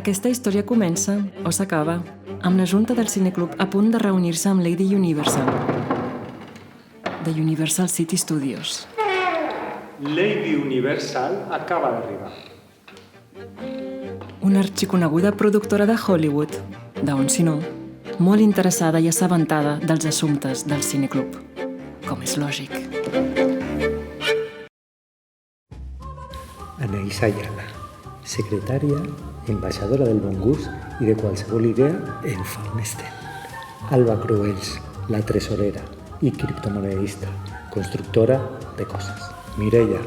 Aquesta història comença, o s'acaba, amb la junta del cineclub a punt de reunir-se amb Lady Universal, de Universal City Studios. Lady Universal acaba d'arribar. Una arxiconeguda productora de Hollywood, d'on si no, molt interessada i assabentada dels assumptes del cineclub, com és lògic. Anaïs Ayala, secretària, ambaixadora del bon gust i de qualsevol idea en fa un estent. Alba Cruells, la tresorera i criptomonedista, constructora de coses. Mireia,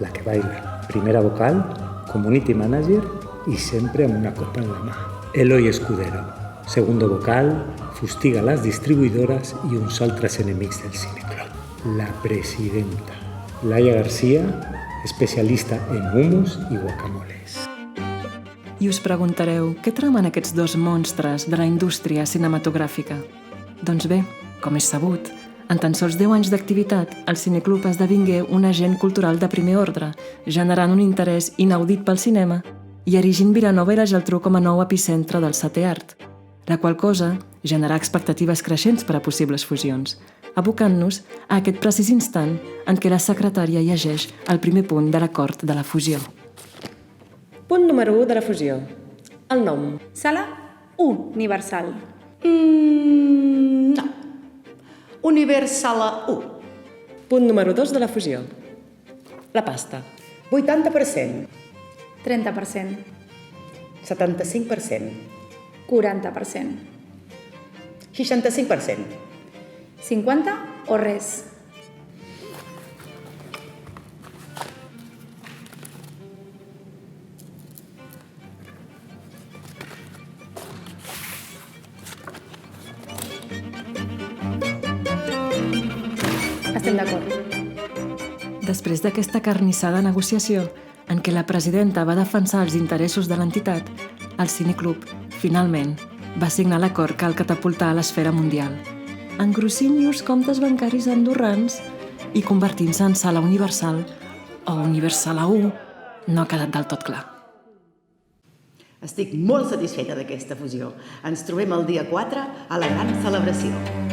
la que baila, primera vocal, community manager i sempre amb una copa en la mà. Eloi Escudero, segundo vocal, fustiga les distribuïdores i uns altres enemics del cineclub. La presidenta, Laia Garcia, especialista en hummus i guacamoles. I us preguntareu què tramen aquests dos monstres de la indústria cinematogràfica? Doncs bé, com és sabut, en tan sols 10 anys d'activitat, el cineclub esdevingué un agent cultural de primer ordre, generant un interès inaudit pel cinema i erigint Vilanova i la Geltrú com a nou epicentre del setè art, la qual cosa generà expectatives creixents per a possibles fusions, abocant-nos a aquest precís instant en què la secretària llegeix el primer punt de l'acord de la fusió. Punt número 1 de la fusió. El nom. Sala Universal. No. Universal 1. Punt número 2 de la fusió. La pasta. 80%. 30%. 75%. 40%. 65%. 50 o res. Estem d'acord. Després d'aquesta carnissada negociació, en què la presidenta va defensar els interessos de l'entitat, el cineclub, finalment, va signar l'acord que el catapultà a l'esfera mundial, engrossint llurs comptes bancaris andorrans i convertint-se en Sala Universal o Universal 1, no ha quedat del tot clar. Estic molt satisfeta d'aquesta fusió. Ens trobem el dia 4 a la gran celebració.